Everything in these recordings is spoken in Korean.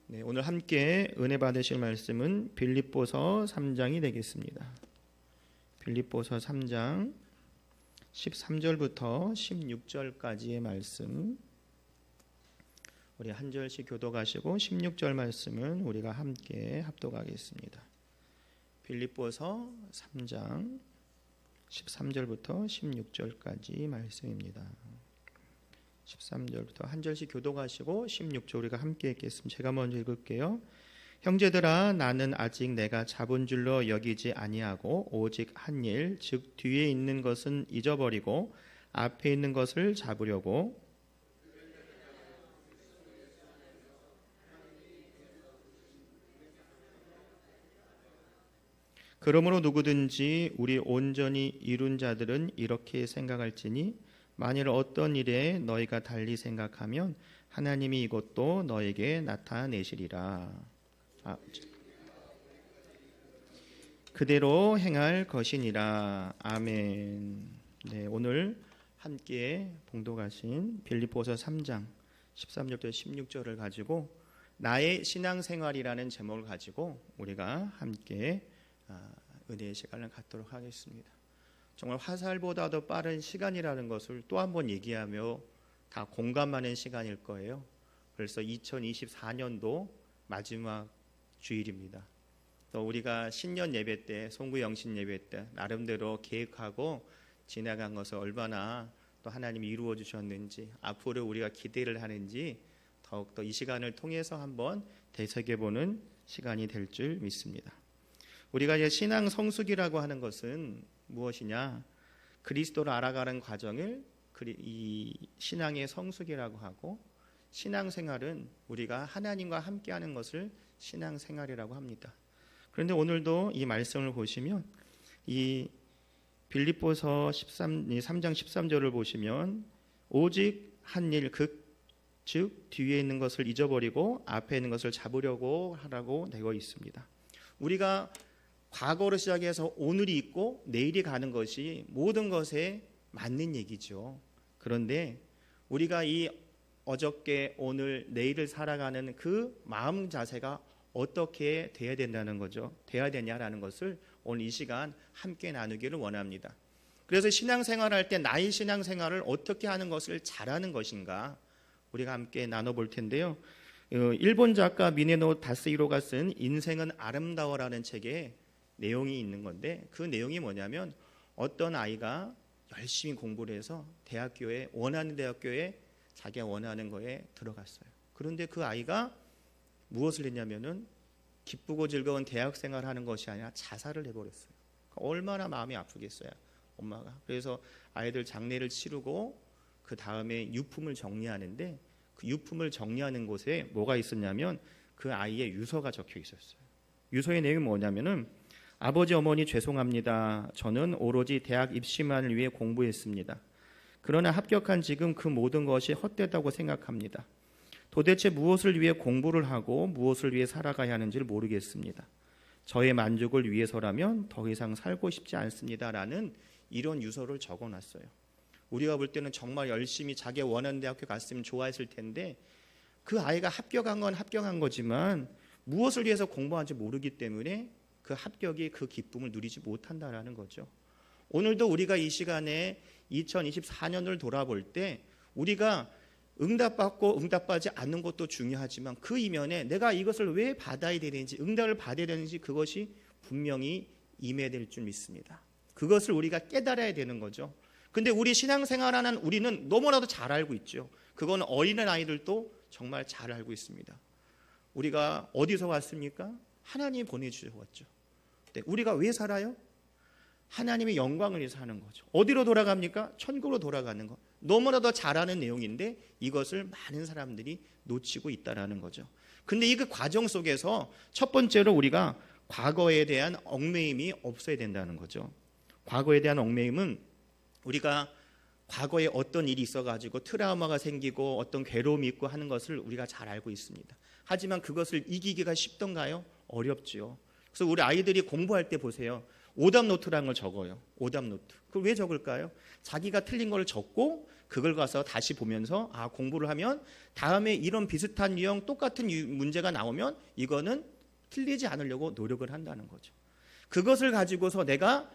네, 오늘 함께 은혜 받으실 말씀은 빌립보서 3장이 되겠습니다. 빌립보서 3장 13절부터 16절까지의 말씀, 우리 한 절씩 교독하시고 16절 말씀은 우리가 함께 합독하겠습니다. 빌립보서 3장 13절부터 16절까지 말씀입니다. 13절부터 한 절씩 교독하시고 16절 우리가 함께 읽겠습니다. 제가 먼저 읽을게요. 형제들아, 나는 아직 내가 잡은 줄로 여기지 아니하고 오직 한 일, 즉 뒤에 있는 것은 잊어버리고 앞에 있는 것을 잡으려고 그러므로 누구든지 우리 온전히 이룬 자들은 이렇게 생각할지니 만일 어떤 일에 너희가 달리 생각하면 하나님이 이것도 너에게 나타내시리라. 그대로 행할 것이니라. 아멘. 네, 오늘 함께 봉독하신 빌립보서 3장 13절부터 16절을 가지고 나의 신앙생활이라는 제목을 가지고 우리가 함께 은혜의 시간을 갖도록 하겠습니다. 정말 화살보다도 빠른 시간이라는 것을 또 한 번 얘기하며 다 공감하는 시간일 거예요. 벌써 2024년도 마지막 주일입니다. 또 우리가 신년 예배 때, 송구 영신 예배 때 나름대로 계획하고 지나간 것을 얼마나 또 하나님이 이루어 주셨는지, 앞으로 우리가 기대를 하는지 더욱더 이 시간을 통해서 한번 되새겨보는 시간이 될 줄 믿습니다. 우리가 이제 신앙 성숙이라고 하는 것은 무엇이냐? 그리스도를 알아가는 과정을 이 신앙의 성숙이라고 하고, 신앙생활은 우리가 하나님과 함께하는 것을 신앙생활이라고 합니다. 그런데 오늘도 이 말씀을 보시면 이 빌립보서 3장 13절을 보시면 오직 한 일, 즉 뒤에 있는 것을 잊어버리고 앞에 있는 것을 잡으려고 하라고 되어 있습니다. 우리가 과거로 시작해서 오늘이 있고 내일이 가는 것이 모든 것에 맞는 얘기죠. 그런데 우리가 이 어저께, 오늘, 내일을 살아가는 그 마음 자세가 어떻게 돼야 된다는 거죠. 돼야 되냐라는 것을 오늘 이 시간 함께 나누기를 원합니다. 그래서 신앙생활할 때 나의 신앙생활을 어떻게 하는 것을 잘하는 것인가 우리가 함께 나눠볼 텐데요. 일본 작가 미네노 다스히로가 쓴 인생은 아름다워라는 책에 내용이 있는 건데, 그 내용이 뭐냐면 어떤 아이가 열심히 공부를 해서 대학교에, 원하는 대학교에 자기가 원하는 거에 들어갔어요. 그런데 그 아이가 무엇을 했냐면은 기쁘고 즐거운 대학생활을 하는 것이 아니라 자살을 해버렸어요. 얼마나 마음이 아프겠어요, 엄마가. 그래서 아이들 장례를 치르고 그 다음에 유품을 정리하는데, 그 유품을 정리하는 곳에 뭐가 있었냐면 그 아이의 유서가 적혀 있었어요. 유서의 내용이 뭐냐면은 아버지 어머니 죄송합니다. 저는 오로지 대학 입시만을 위해 공부했습니다. 그러나 합격한 지금 그 모든 것이 헛되다고 생각합니다. 도대체 무엇을 위해 공부를 하고 무엇을 위해 살아가야 하는지를 모르겠습니다. 저의 만족을 위해서라면 더 이상 살고 싶지 않습니다라는 이런 유서를 적어놨어요. 우리가 볼 때는 정말 열심히 자기 원하는 대학교 갔으면 좋아했을 텐데, 그 아이가 합격한 건 합격한 거지만 무엇을 위해서 공부하는지 모르기 때문에 그 합격이 그 기쁨을 누리지 못한다라는 거죠. 오늘도 우리가 이 시간에 2024년을 돌아볼 때 우리가 응답받고 응답받지 않는 것도 중요하지만 그 이면에 내가 이것을 왜 받아야 되는지, 응답을 받아야 되는지 그것이 분명히 임해될 줄 믿습니다. 그것을 우리가 깨달아야 되는 거죠. 근데 우리 신앙생활하는 우리는 너무나도 잘 알고 있죠. 그건 어린아이들도 정말 잘 알고 있습니다. 우리가 어디서 왔습니까? 하나님이 보내주셔서 왔죠. 네, 우리가 왜 살아요? 하나님의 영광을 위해서 사는 거죠. 어디로 돌아갑니까? 천국으로 돌아가는 것. 너무나도 잘 아는 내용인데 이것을 많은 사람들이 놓치고 있다는 거죠. 근데 이 그 과정 속에서 첫 번째로 우리가 과거에 대한 얽매임이 없어야 된다는 거죠. 과거에 대한 얽매임은 우리가 과거에 어떤 일이 있어가지고 트라우마가 생기고 어떤 괴로움이 있고 하는 것을 우리가 잘 알고 있습니다. 하지만 그것을 이기기가 쉽던가요? 어렵지요. 그래서 우리 아이들이 공부할 때 보세요. 오답 노트라는 걸 적어요. 오답 노트. 그걸 왜 적을까요? 자기가 틀린 걸 적고 그걸 가서 다시 보면서 공부를 하면 다음에 이런 비슷한 유형 똑같은 문제가 나오면 이거는 틀리지 않으려고 노력을 한다는 거죠. 그것을 가지고서 내가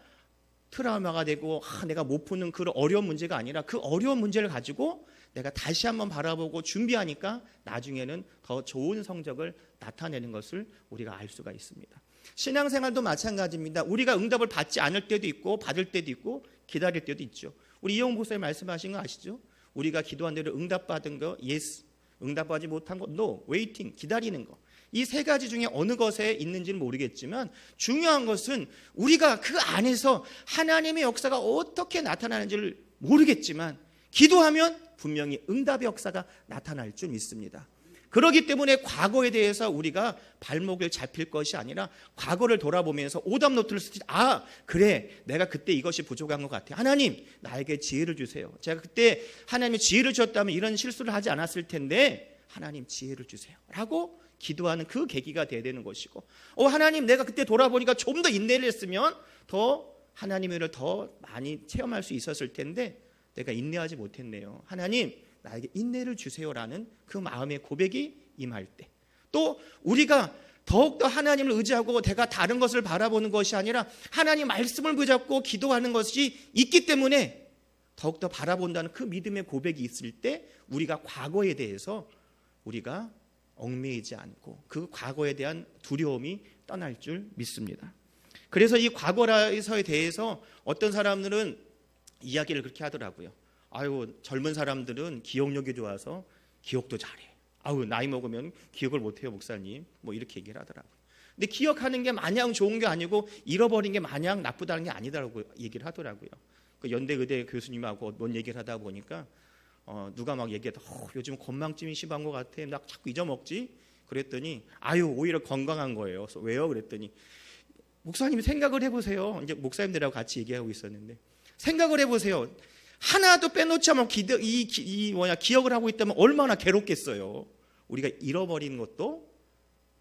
트라우마가 되고 내가 못 푸는 그런 어려운 문제가 아니라 그 어려운 문제를 가지고 내가 다시 한번 바라보고 준비하니까 나중에는 더 좋은 성적을 나타내는 것을 우리가 알 수가 있습니다. 신앙생활도 마찬가지입니다. 우리가 응답을 받지 않을 때도 있고 받을 때도 있고 기다릴 때도 있죠. 우리 이용 목사님 말씀하신 거 아시죠? 우리가 기도한 대로 응답받은 거 yes, 응답받지 못한 거 no, waiting, 기다리는 거. 이 세 가지 중에 어느 것에 있는지는 모르겠지만 중요한 것은 우리가 그 안에서 하나님의 역사가 어떻게 나타나는지를 모르겠지만 기도하면 분명히 응답의 역사가 나타날 줄 믿습니다. 그렇기 때문에 과거에 대해서 우리가 발목을 잡힐 것이 아니라 과거를 돌아보면서 오답 노트를 쓰지. 그래, 내가 그때 이것이 부족한 것 같아. 하나님, 나에게 지혜를 주세요. 제가 그때 하나님의 지혜를 주셨다면 이런 실수를 하지 않았을 텐데 하나님 지혜를 주세요 라고 기도하는 그 계기가 돼야 되는 것이고, 하나님, 내가 그때 돌아보니까 좀 더 인내를 했으면 더 하나님의 일을 더 많이 체험할 수 있었을 텐데 내가 인내하지 못했네요. 하나님, 나에게 인내를 주세요라는 그 마음의 고백이 임할 때, 또 우리가 더욱더 하나님을 의지하고 내가 다른 것을 바라보는 것이 아니라 하나님 말씀을 붙잡고 기도하는 것이 있기 때문에 더욱더 바라본다는 그 믿음의 고백이 있을 때 우리가 과거에 대해서 우리가 얽매이지 않고 그 과거에 대한 두려움이 떠날 줄 믿습니다. 그래서 이 과거라서에 대해서 어떤 사람들은 이야기를 그렇게 하더라고요. 젊은 사람들은 기억력이 좋아서 기억도 잘해. 나이 먹으면 기억을 못해요, 목사님. 이렇게 얘기를 하더라고요. 근데 기억하는 게 마냥 좋은 게 아니고 잃어버린 게 마냥 나쁘다는 게 아니다라고 얘기를 하더라고요. 그 연대의대 교수님하고 뭔 얘기를 하다 보니까 누가 막 얘기하다 요즘 건망증이 심한 것 같아. 나 자꾸 잊어먹지. 그랬더니 오히려 건강한 거예요. 그래서 왜요? 그랬더니 목사님 생각을 해보세요. 이제 목사님들하고 같이 얘기하고 있었는데 생각을 해보세요. 하나도 빼놓지 않고 기억을 하고 있다면 얼마나 괴롭겠어요. 우리가 잃어버리는 것도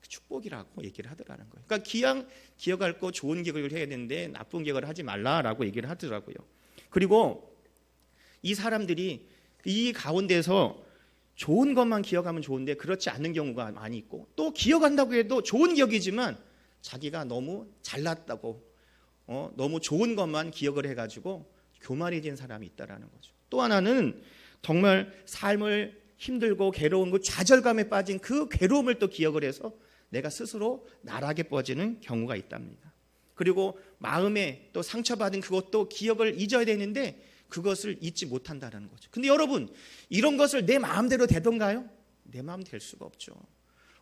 축복이라고 얘기를 하더라는 거예요. 그러니까 기억할 거 좋은 기억을 해야 되는데 나쁜 기억을 하지 말라라고 얘기를 하더라고요. 그리고 이 사람들이 이 가운데서 좋은 것만 기억하면 좋은데 그렇지 않은 경우가 많이 있고, 또 기억한다고 해도 좋은 기억이지만 자기가 너무 잘났다고 너무 좋은 것만 기억을 해가지고 교만해진 사람이 있다라는 거죠. 또 하나는 정말 삶을 힘들고 괴로운 그 좌절감에 빠진 그 괴로움을 또 기억을 해서 내가 스스로 나락에 빠지는 경우가 있답니다. 그리고 마음에 또 상처받은 그것도 기억을 잊어야 되는데 그것을 잊지 못한다는 거죠. 근데 여러분, 이런 것을 내 마음대로 되던가요? 내 마음대로 될 수가 없죠.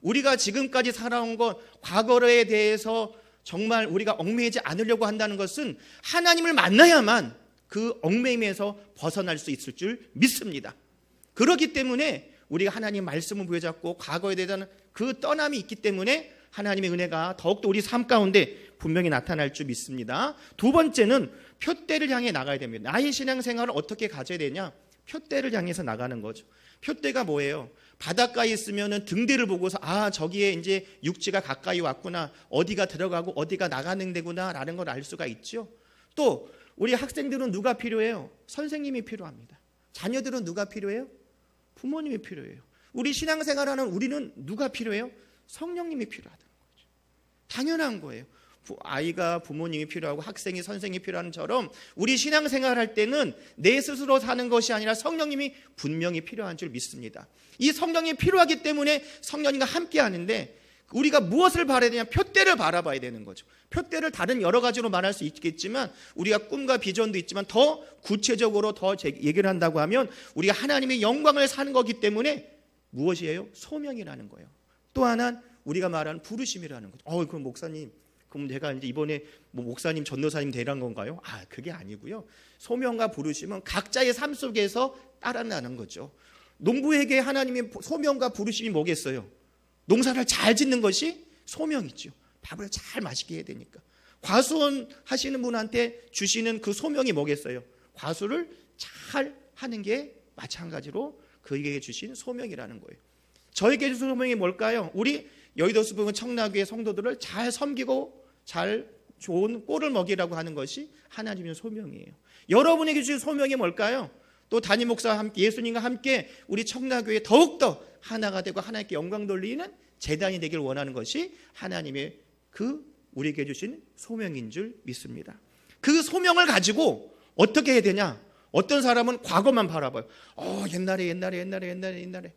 우리가 지금까지 살아온 것, 과거에 대해서 정말 우리가 얽매이지 않으려고 한다는 것은 하나님을 만나야만 그 얽매임에서 벗어날 수 있을 줄 믿습니다. 그렇기 때문에 우리가 하나님 말씀을 부여잡고 과거에 대한 그 떠남이 있기 때문에 하나님의 은혜가 더욱더 우리 삶 가운데 분명히 나타날 줄 믿습니다. 두 번째는 표대를 향해 나가야 됩니다. 나의 신앙생활을 어떻게 가져야 되냐? 표대를 향해서 나가는 거죠. 표대가 뭐예요? 바닷가에 있으면 등대를 보고서 저기에 이제 육지가 가까이 왔구나, 어디가 들어가고 어디가 나가는 데구나 라는 걸 알 수가 있죠. 또 우리 학생들은 누가 필요해요? 선생님이 필요합니다. 자녀들은 누가 필요해요? 부모님이 필요해요. 우리 신앙생활하는 우리는 누가 필요해요? 성령님이 필요하다는 거죠. 당연한 거예요. 아이가 부모님이 필요하고 학생이 선생님이 필요한 처럼 우리 신앙생활할 때는 내 스스로 사는 것이 아니라 성령님이 분명히 필요한 줄 믿습니다. 이 성령이 필요하기 때문에 성령님과 함께 하는데 우리가 무엇을 바라야 되냐? 표대를 바라봐야 되는 거죠. 표대를 다른 여러 가지로 말할 수 있겠지만 우리가 꿈과 비전도 있지만 더 구체적으로 더 얘기를 한다고 하면 우리가 하나님의 영광을 사는 거기 때문에 무엇이에요? 소명이라는 거예요. 또 하나는 우리가 말하는 부르심이라는 거죠. 그럼 목사님, 그럼 제가 이제 이번에 목사님, 전도사님 되란 건가요? 그게 아니고요. 소명과 부르심은 각자의 삶 속에서 따라나는 거죠. 농부에게 하나님의 소명과 부르심이 뭐겠어요? 농사를 잘 짓는 것이 소명이죠. 밥을 잘 맛있게 해야 되니까. 과수원 하시는 분한테 주시는 그 소명이 뭐겠어요? 과수를 잘 하는 게 마찬가지로 그에게 주신 소명이라는 거예요. 저에게 주신 소명이 뭘까요? 우리 여의도 수봉은 청라교회 성도들을 잘 섬기고 잘 좋은 꼴을 먹이라고 하는 것이 하나님의 소명이에요. 여러분에게 주신 소명이 뭘까요? 또 담임 목사와 함께 예수님과 함께 우리 청라교회 더욱더 하나가 되고 하나님께 영광 돌리는 재단이 되길 원하는 것이 하나님의 우리에게 주신 소명인 줄 믿습니다. 그 소명을 가지고 어떻게 해야 되냐? 어떤 사람은 과거만 바라봐요. 옛날에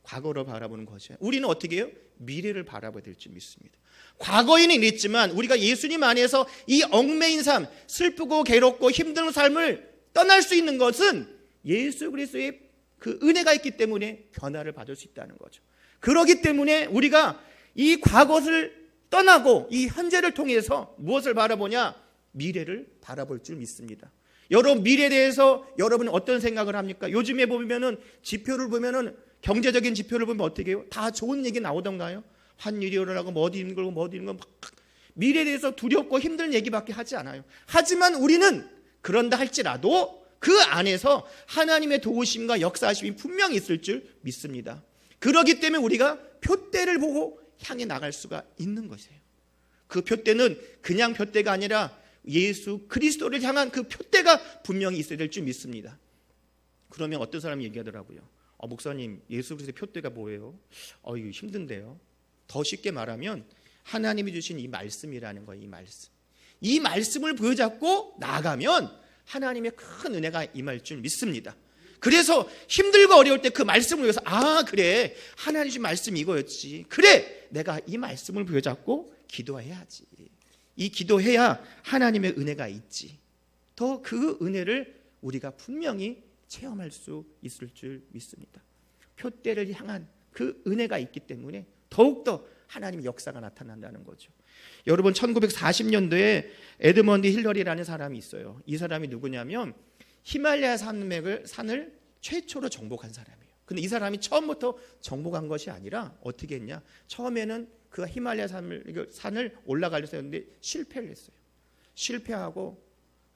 과거를 바라보는 것이에요. 우리는 어떻게 해요? 미래를 바라봐야 될 줄 믿습니다. 과거에는 이랬지만 우리가 예수님 안에서 이 얽매인 삶, 슬프고 괴롭고 힘든 삶을 떠날 수 있는 것은 예수 그리스도의 그 은혜가 있기 때문에 변화를 받을 수 있다는 거죠. 그렇기 때문에 우리가 이 과거를 떠나고 이 현재를 통해서 무엇을 바라보냐? 미래를 바라볼 줄 믿습니다. 여러분, 미래에 대해서 여러분은 어떤 생각을 합니까? 요즘에 보면은 지표를 보면은 경제적인 지표를 보면 어떻게 해요? 다 좋은 얘기 나오던가요? 환율이 오르라고 뭐 어디 있는 거 막 미래에 대해서 두렵고 힘든 얘기밖에 하지 않아요. 하지만 우리는 그런다 할지라도 그 안에서 하나님의 도우심과 역사하심이 분명히 있을 줄 믿습니다. 그렇기 때문에 우리가 표대를 보고 향해 나갈 수가 있는 것이에요. 그 표대는 그냥 표대가 아니라 예수 그리스도를 향한 그 표대가 분명히 있어야 될 줄 믿습니다. 그러면 어떤 사람이 얘기하더라고요. 목사님, 예수 그리스도의 표대가 뭐예요? 이거 힘든데요. 더 쉽게 말하면 하나님이 주신 이 말씀이라는 거예요. 이 말씀을 부여잡고 나아가면 하나님의 큰 은혜가 임할 줄 믿습니다. 그래서 힘들고 어려울 때 그 말씀을 위해서 그래, 하나님 주신 말씀이 이거였지. 그래, 내가 이 말씀을 부여잡고 기도해야지. 이 기도해야 하나님의 은혜가 있지. 더 그 은혜를 우리가 분명히 체험할 수 있을 줄 믿습니다. 표대를 향한 그 은혜가 있기 때문에 더욱더 하나님의 역사가 나타난다는 거죠. 여러분, 1940년도에 에드먼드 힐러리라는 사람이 있어요. 이 사람이 누구냐면 히말라야 산을 최초로 정복한 사람이에요. 근데 이 사람이 처음부터 정복한 것이 아니라 어떻게 했냐? 처음에는 그 히말라야 산을 올라가려고 했는데 실패를 했어요. 실패하고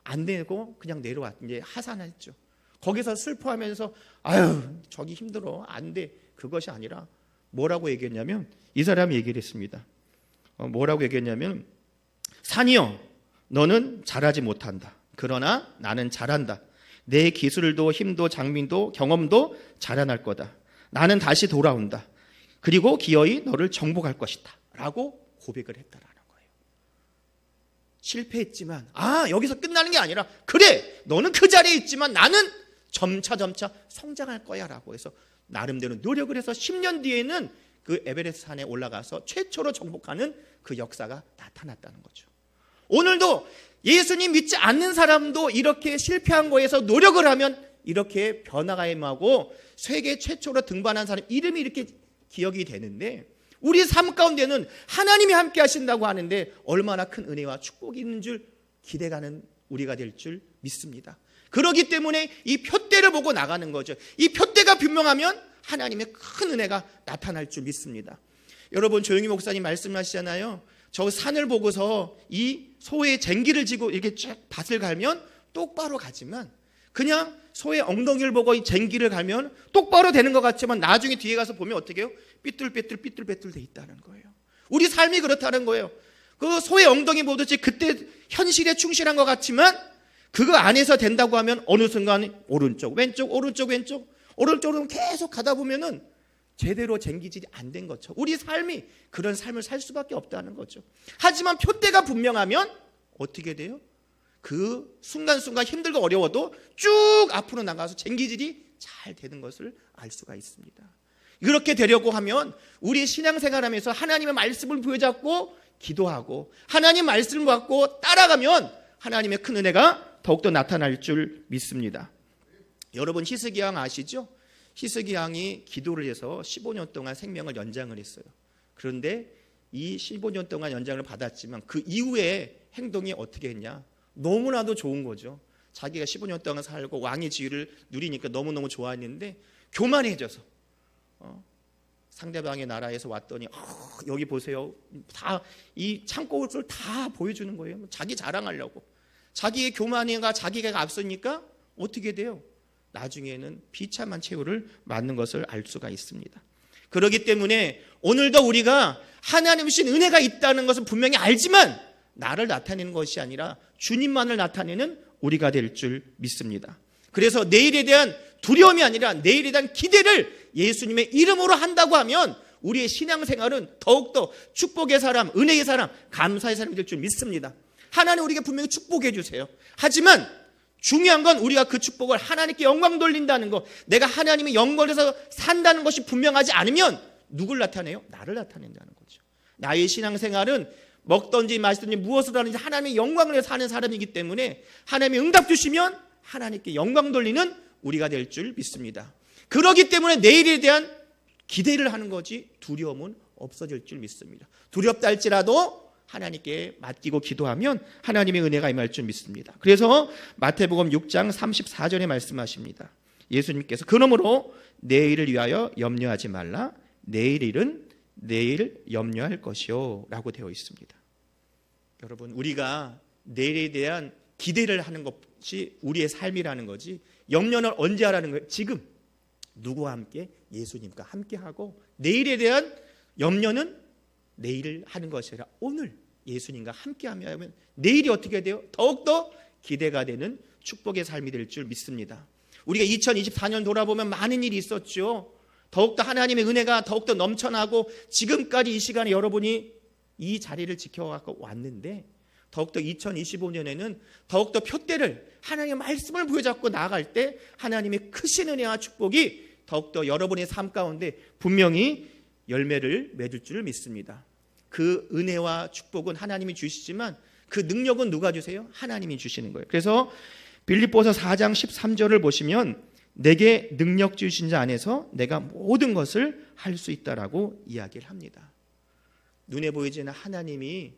안 되고 그냥 이제 하산했죠. 거기서 슬퍼하면서 저기 힘들어, 안 돼. 그것이 아니라 뭐라고 얘기했냐면 이 사람이 얘기를 했습니다. 뭐라고 얘기했냐면 산이여, 너는 잘하지 못한다. 그러나 나는 잘한다. 내 기술도 힘도 장민도 경험도 자라날 거다. 나는 다시 돌아온다. 그리고 기어이 너를 정복할 것이다. 라고 고백을 했다라는 거예요. 실패했지만 여기서 끝나는 게 아니라 그래, 너는 그 자리에 있지만 나는 점차 성장할 거야 라고 해서 나름대로 노력을 해서 10년 뒤에는 그 에베레스트 산에 올라가서 최초로 정복하는 그 역사가 나타났다는 거죠. 오늘도 예수님 믿지 않는 사람도 이렇게 실패한 거에서 노력을 하면 이렇게 변화가 임하고 세계 최초로 등반한 사람 이름이 이렇게 기억이 되는데 우리 삶 가운데는 하나님이 함께 하신다고 하는데 얼마나 큰 은혜와 축복이 있는 줄 기대가는 우리가 될 줄 믿습니다. 그렇기 때문에 이 표대를 보고 나가는 거죠. 이 표대가 분명하면 하나님의 큰 은혜가 나타날 줄 믿습니다. 여러분, 조용히 목사님 말씀하시잖아요. 저 산을 보고서 이 소의 쟁기를 지고 이렇게 쫙 밭을 갈면 똑바로 가지만 그냥 소의 엉덩이를 보고 이 쟁기를 갈면 똑바로 되는 것 같지만 나중에 뒤에 가서 보면 어떻게 해요? 삐뚤빼뚤 돼 있다는 거예요. 우리 삶이 그렇다는 거예요. 그 소의 엉덩이 보듯이 그때 현실에 충실한 것 같지만 그거 안에서 된다고 하면 어느 순간 오른쪽 오른쪽으로 계속 가다 보면은 제대로 쟁기질이 안 된 거죠. 우리 삶이 그런 삶을 살 수밖에 없다는 거죠. 하지만 표대가 분명하면 어떻게 돼요? 그 순간순간 힘들고 어려워도 쭉 앞으로 나가서 쟁기질이 잘 되는 것을 알 수가 있습니다. 그렇게 되려고 하면 우리 신앙생활하면서 하나님의 말씀을 부여잡고 기도하고 하나님 말씀을 받고 따라가면 하나님의 큰 은혜가 더욱더 나타날 줄 믿습니다. 여러분, 히스기야 아시죠? 히스기야이 기도를 해서 15년 동안 생명을 연장을 했어요. 그런데 이 15년 동안 연장을 받았지만 그 이후에 행동이 어떻게 했냐? 너무나도 좋은 거죠. 자기가 15년 동안 살고 왕의 지위를 누리니까 너무너무 좋아했는데 교만해져서 상대방의 나라에서 왔더니 여기 보세요. 다 이 창고를 다 보여주는 거예요. 자기 자랑하려고. 자기의 교만이가 자기가 앞서니까 어떻게 돼요? 나중에는 비참한 최후를 맞는 것을 알 수가 있습니다. 그렇기 때문에 오늘도 우리가 하나님 주신 은혜가 있다는 것은 분명히 알지만 나를 나타내는 것이 아니라 주님만을 나타내는 우리가 될 줄 믿습니다. 그래서 내일에 대한 두려움이 아니라 내일에 대한 기대를 예수님의 이름으로 한다고 하면 우리의 신앙생활은 더욱더 축복의 사람, 은혜의 사람, 감사의 사람이 될 줄 믿습니다. 하나님 우리에게 분명히 축복해 주세요. 하지만 중요한 건 우리가 그 축복을 하나님께 영광 돌린다는 것, 내가 하나님의 영광에서 산다는 것이 분명하지 않으면 누굴 나타내요? 나를 나타낸다는 거죠. 나의 신앙생활은 먹든지 마시든지 무엇을 하든지 하나님의 영광을 위해서 사는 사람이기 때문에 하나님의 응답 주시면 하나님께 영광 돌리는 우리가 될 줄 믿습니다. 그렇기 때문에 내일에 대한 기대를 하는 거지 두려움은 없어질 줄 믿습니다. 두렵다 할지라도 하나님께 맡기고 기도하면 하나님의 은혜가 임할 줄 믿습니다. 그래서 마태복음 6장 34절에 말씀하십니다. 예수님께서 그러므로 내일을 위하여 염려하지 말라. 내일 일은 내일 염려할 것이요 라고 되어 있습니다. 여러분 우리가 내일에 대한 기대를 하는 것이 우리의 삶이라는 거지, 염려는 언제 하라는 거예요? 지금 누구와 함께? 예수님과 함께하고, 내일에 대한 염려는 내일 하는 것이 아니라 오늘 예수님과 함께하면 내일이 어떻게 돼요? 더욱더 기대가 되는 축복의 삶이 될 줄 믿습니다. 우리가 2024년 돌아보면 많은 일이 있었죠. 더욱더 하나님의 은혜가 더욱더 넘쳐나고 지금까지 이 시간에 여러분이 이 자리를 지켜갖고 왔는데, 더욱더 2025년에는 더욱더 표대를 하나님의 말씀을 부여잡고 나아갈 때 하나님의 크신 은혜와 축복이 더욱더 여러분의 삶 가운데 분명히 열매를 맺을 줄 믿습니다. 그 은혜와 축복은 하나님이 주시지만 그 능력은 누가 주세요? 하나님이 주시는 거예요. 그래서 빌립보서 4장 13절을 보시면 내게 능력 주신 자 안에서 내가 모든 것을 할 수 있다라고 이야기를 합니다. 눈에 보이지 않는 하나님이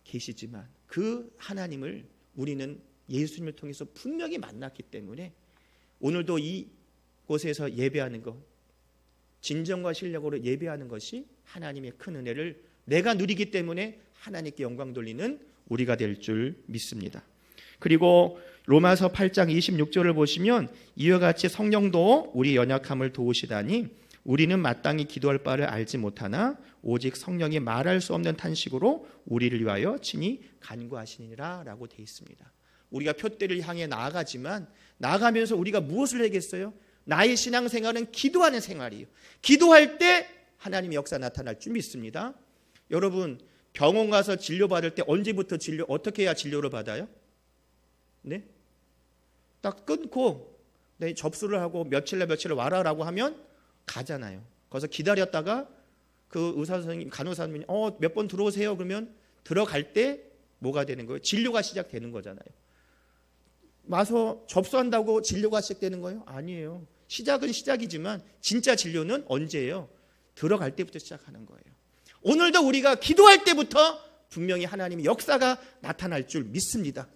계시지만 그 하나님을 우리는 예수님을 통해서 분명히 만났기 때문에 오늘도 이곳에서 예배하는 것, 진정과 신력으로 예배하는 것이 하나님의 큰 은혜를 내가 누리기 때문에 하나님께 영광 돌리는 우리가 될 줄 믿습니다. 그리고 로마서 8장 26절을 보시면 이와 같이 성령도 우리 연약함을 도우시다니 우리는 마땅히 기도할 바를 알지 못하나 오직 성령이 말할 수 없는 탄식으로 우리를 위하여 친히 간구하시니라 라고 되어 있습니다. 우리가 표대를 향해 나아가지만 나아가면서 우리가 무엇을 해야겠어요? 나의 신앙생활은 기도하는 생활이에요. 기도할 때 하나님의 역사 나타날 줄 믿습니다. 여러분 병원 가서 진료받을 때 언제부터 어떻게 해야 진료를 받아요? 네? 딱 끊고 접수를 하고 며칠 와라라고 하면 가잖아요. 거기서 기다렸다가 그 의사 선생님, 간호사 선생님이 몇 번 들어오세요. 그러면 들어갈 때 뭐가 되는 거예요? 진료가 시작되는 거잖아요. 와서 접수한다고 진료가 시작되는 거예요? 아니에요. 시작은 시작이지만 진짜 진료는 언제예요? 들어갈 때부터 시작하는 거예요. 오늘도 우리가 기도할 때부터 분명히 하나님의 역사가 나타날 줄 믿습니다.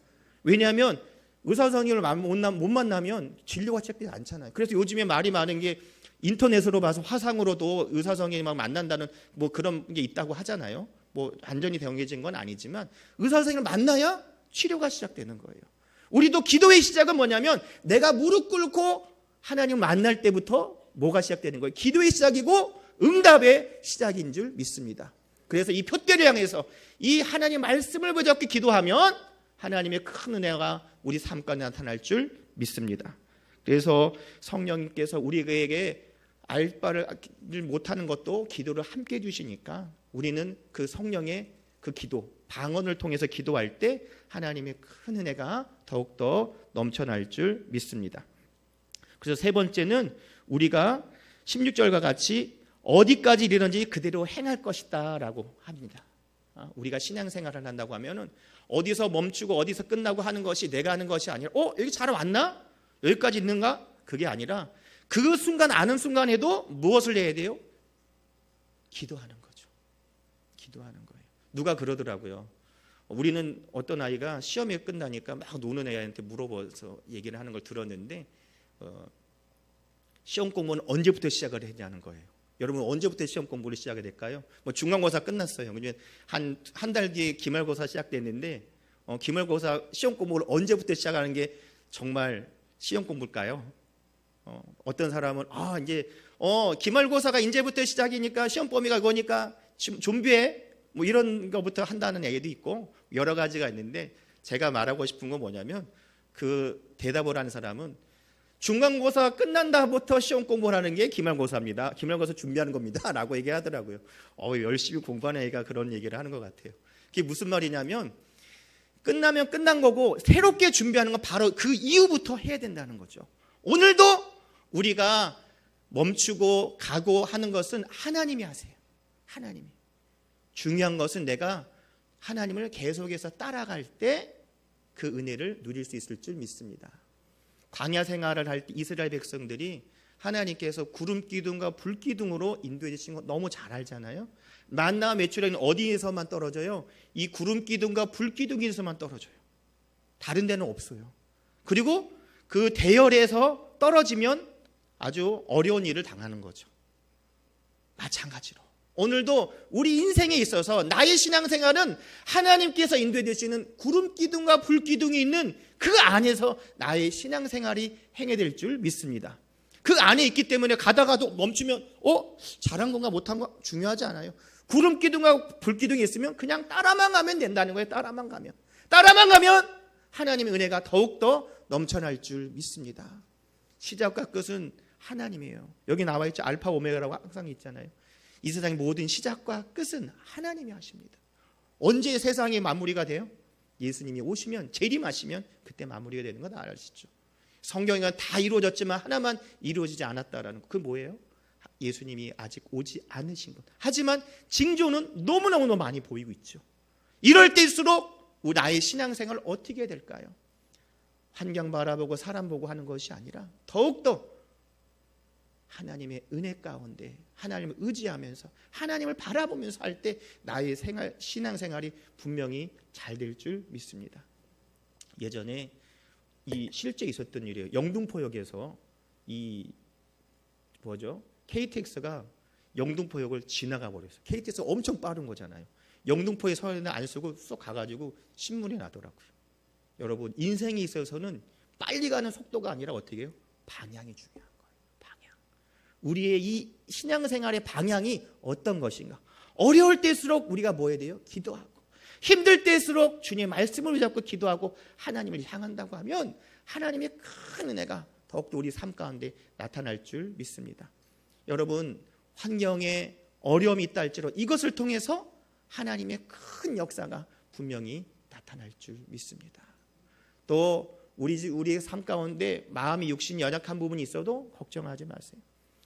왜냐하면 의사 선생님을 못 만나면 진료가 시작되지 않잖아요. 그래서 요즘에 말이 많은 게 인터넷으로 봐서 화상으로도 의사 선생님하고 만난다는 뭐 그런 게 있다고 하잖아요. 뭐 완전히 정해진 건 아니지만 의사 선생님을 만나야 치료가 시작되는 거예요. 우리도 기도의 시작은 뭐냐면 내가 무릎 꿇고 하나님을 만날 때부터 뭐가 시작되는 거예요? 기도의 시작이고 응답의 시작인 줄 믿습니다. 그래서 이 표대를 향해서 이 하나님의 말씀을 붙잡고 기도하면 하나님의 큰 은혜가 우리 삶 가운데 나타날 줄 믿습니다. 그래서 성령님께서 우리에게 알 바를 못하는 것도 기도를 함께 해주시니까 우리는 그 성령의 그 기도, 방언을 통해서 기도할 때 하나님의 큰 은혜가 더욱더 넘쳐날 줄 믿습니다. 그래서 세 번째는 우리가 16절과 같이 어디까지 이르는지 그대로 행할 것이다 라고 합니다. 우리가 신앙생활을 한다고 하면은 어디서 멈추고 어디서 끝나고 하는 것이 내가 하는 것이 아니라 여기 잘 왔나? 여기까지 있는가? 그게 아니라 그 순간 아는 순간에도 무엇을 해야 돼요? 기도하는 거죠. 기도하는 거예요. 누가 그러더라고요. 우리는 어떤 아이가 시험이 끝나니까 막 노는 애한테 물어봐서 얘기를 하는 걸 들었는데 시험 공부는 언제부터 시작을 했냐는 거예요. 여러분 언제부터 시험 공부를 시작이 될까요? 뭐 중간고사 끝났어요. 그러면 한 달 뒤에 기말고사 시작됐는데 기말고사 시험 공부를 언제부터 시작하는 게 정말 시험 공부일까요? 어떤 사람은 이제 기말고사가 이제부터 시작이니까 시험 범위가 이거니까 지금 준비해. 뭐 이런 것부터 한다는 얘기도 있고 여러 가지가 있는데, 제가 말하고 싶은 건 뭐냐면, 그 대답을 하는 사람은 중간고사 끝난 다음부터 시험 공부를 하는 게 기말고사입니다. 기말고사 준비하는 겁니다. 라고 얘기하더라고요. 열심히 공부하는 애가 그런 얘기를 하는 것 같아요. 그게 무슨 말이냐면, 끝나면 끝난 거고 새롭게 준비하는 건 바로 그 이후부터 해야 된다는 거죠. 오늘도 우리가 멈추고 가고 하는 것은 하나님이 하세요. 하나님이. 중요한 것은 내가 하나님을 계속해서 따라갈 때 그 은혜를 누릴 수 있을 줄 믿습니다. 광야 생활을 할 때 이스라엘 백성들이 하나님께서 구름 기둥과 불 기둥으로 인도해 주신 거 너무 잘 알잖아요. 만나와 메추라기는 어디에서만 떨어져요? 이 구름 기둥과 불 기둥에서만 떨어져요. 다른 데는 없어요. 그리고 그 대열에서 떨어지면 아주 어려운 일을 당하는 거죠. 마찬가지로 오늘도 우리 인생에 있어서 나의 신앙생활은 하나님께서 인도해 주시는 구름 기둥과 불 기둥이 있는 그 안에서 나의 신앙생활이 행해질 줄 믿습니다. 그 안에 있기 때문에 가다가도 멈추면 잘한 건가 못한 건가 중요하지 않아요. 구름 기둥과 불 기둥이 있으면 그냥 따라만 가면 된다는 거예요. 따라만 가면 하나님의 은혜가 더욱더 넘쳐날 줄 믿습니다. 시작과 끝은 하나님이에요. 여기 나와 있죠. 알파 오메가라고 항상 있잖아요. 이 세상의 모든 시작과 끝은 하나님이 하십니다. 언제 세상이 마무리가 돼요? 예수님이 오시면, 재림하시면 그때 마무리가 되는 거 다 아시죠? 성경에는 다 이루어졌지만 하나만 이루어지지 않았다라는 거. 그게 뭐예요? 예수님이 아직 오지 않으신 것. 하지만 징조는 너무너무 많이 보이고 있죠. 이럴 때일수록 나의 신앙생활을 어떻게 해야 될까요? 환경 바라보고 사람 보고 하는 것이 아니라 더욱더 하나님의 은혜 가운데 하나님을 의지하면서 하나님을 바라보면서 할 때 나의 신앙생활이 분명히 잘 될 줄 믿습니다. 예전에 이 실제 있었던 일이에요. 영등포역에서 KTX가 영등포역을 지나가 버렸어요. KTX 엄청 빠른 거잖아요. 영등포에 서는 안 쓰고 쏙 가가지고 신문이 나더라고요. 여러분, 인생에 있어서는 빨리 가는 속도가 아니라 어떻게 해요? 방향이 중요한 거예요. 우리의 이 신앙생활의 방향이 어떤 것인가? 어려울 때일수록 우리가 뭐 해야 돼요? 기도하고, 힘들 때일수록 주님의 말씀을 잡고 기도하고 하나님을 향한다고 하면 하나님의 큰 은혜가 더욱더 우리 삶 가운데 나타날 줄 믿습니다. 여러분, 환경에 어려움이 있다 할지라도 이것을 통해서 하나님의 큰 역사가 분명히 나타날 줄 믿습니다. 또 우리의 삶 가운데 마음이 육신이 연약한 부분이 있어도 걱정하지 마세요.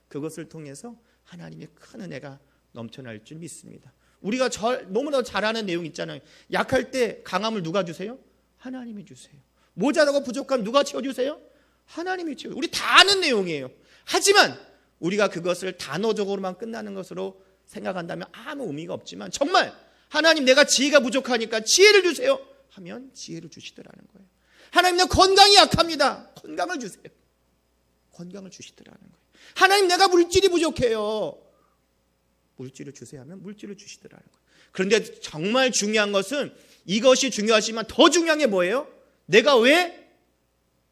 그것을 통해서 하나님의 큰 은혜가 넘쳐날 줄 믿습니다. 우리가 너무나 잘 아는 내용 있잖아요. 약할 때 강함을 누가 주세요? 하나님이 주세요. 모자라고 부족함 누가 채워주세요? 하나님이 채워주세요. 우리 다 아는 내용이에요. 하지만 우리가 그것을 단어적으로만 끝나는 것으로 생각한다면 아무 의미가 없지만, 정말 하나님 내가 지혜가 부족하니까 지혜를 주세요 하면 지혜를 주시더라는 거예요. 하나님 내 건강이 약합니다. 건강을 주세요. 건강을 주시더라는 거예요. 하나님 내가 물질이 부족해요. 물질을 주세요 하면 물질을 주시더라는 거예요. 그런데 정말 중요한 것은, 이것이 중요하지만 더 중요한 게 뭐예요? 내가 왜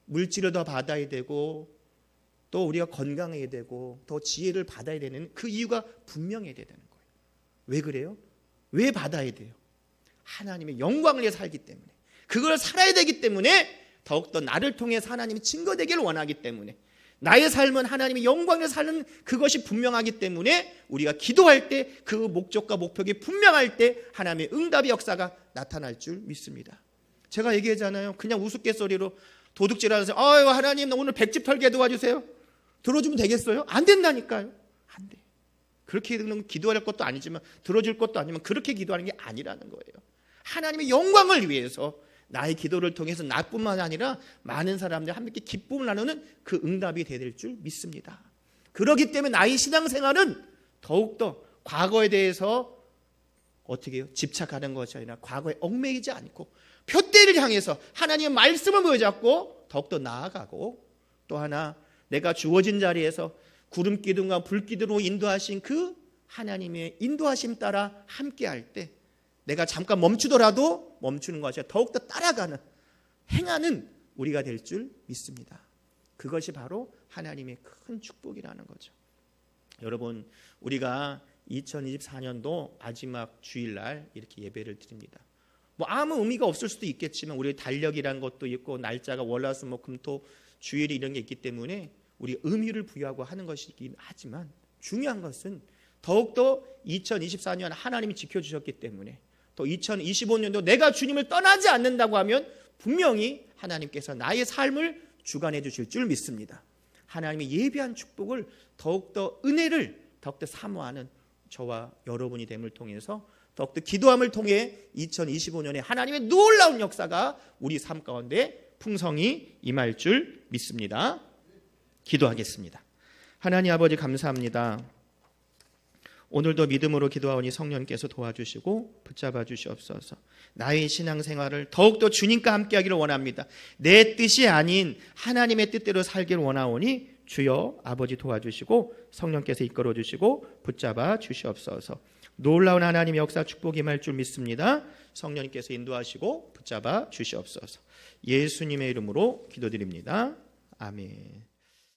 물질을 더 받아야 되고 또 우리가 건강해야 되고 더 지혜를 받아야 되는 그 이유가 분명해야 되는 거예요. 왜 그래요? 왜 받아야 돼요? 하나님의 영광을 위해 살기 때문에, 그걸 살아야 되기 때문에, 더욱더 나를 통해서 하나님이 증거되기를 원하기 때문에, 나의 삶은 하나님의 영광을 사는 그것이 분명하기 때문에 우리가 기도할 때 그 목적과 목표가 분명할 때 하나님의 응답의 역사가 나타날 줄 믿습니다. 제가 얘기하잖아요. 그냥 우스갯소리로 도둑질하면서 하나님 나 오늘 100집 털게 도와주세요. 들어주면 되겠어요? 안 된다니까요. 안 돼. 그렇게 기도할 것도 아니지만, 들어줄 것도 아니면 그렇게 기도하는 게 아니라는 거예요. 하나님의 영광을 위해서 나의 기도를 통해서 나뿐만 아니라 많은 사람들이 함께 기쁨을 나누는 그 응답이 될 줄 믿습니다. 그렇기 때문에 나의 신앙생활은 더욱더 과거에 대해서 어떻게 해요? 집착하는 것이 아니라 과거에 얽매이지 않고 표대를 향해서 하나님의 말씀을 붙잡고 더욱더 나아가고, 또 하나 내가 주어진 자리에서 구름 기둥과 불 기둥으로 인도하신 그 하나님의 인도하심 따라 함께할 때 내가 잠깐 멈추더라도 멈추는 것이 아니라 더욱더 따라가는, 행하는 우리가 될 줄 믿습니다. 그것이 바로 하나님의 큰 축복이라는 거죠. 여러분, 우리가 2024년도 마지막 주일날 이렇게 예배를 드립니다. 뭐 아무 의미가 없을 수도 있겠지만 우리의 달력이란 것도 있고 날짜가 월화수목금토 주일이 이런 게 있기 때문에 우리 의미를 부여하고 하는 것이긴 하지만 중요한 것은 더욱더 2024년 하나님이 지켜주셨기 때문에 또 2025년도 내가 주님을 떠나지 않는다고 하면 분명히 하나님께서 나의 삶을 주관해 주실 줄 믿습니다. 하나님의 예비한 축복을 더욱더 은혜를 더욱더 사모하는 저와 여러분이 됨을 통해서 더욱더 기도함을 통해 2025년에 하나님의 놀라운 역사가 우리 삶 가운데 풍성히 임할 줄 믿습니다. 기도하겠습니다. 하나님 아버지 감사합니다. 오늘도 믿음으로 기도하오니 성령께서 도와주시고 붙잡아 주시옵소서. 나의 신앙생활을 더욱더 주님과 함께하기를 원합니다. 내 뜻이 아닌 하나님의 뜻대로 살기를 원하오니 주여 아버지 도와주시고 성령께서 이끌어 주시고 붙잡아 주시옵소서. 놀라운 하나님의 역사 축복이 임할 줄 믿습니다. 성령님께서 인도하시고 붙잡아 주시옵소서. 예수님의 이름으로 기도드립니다. 아멘.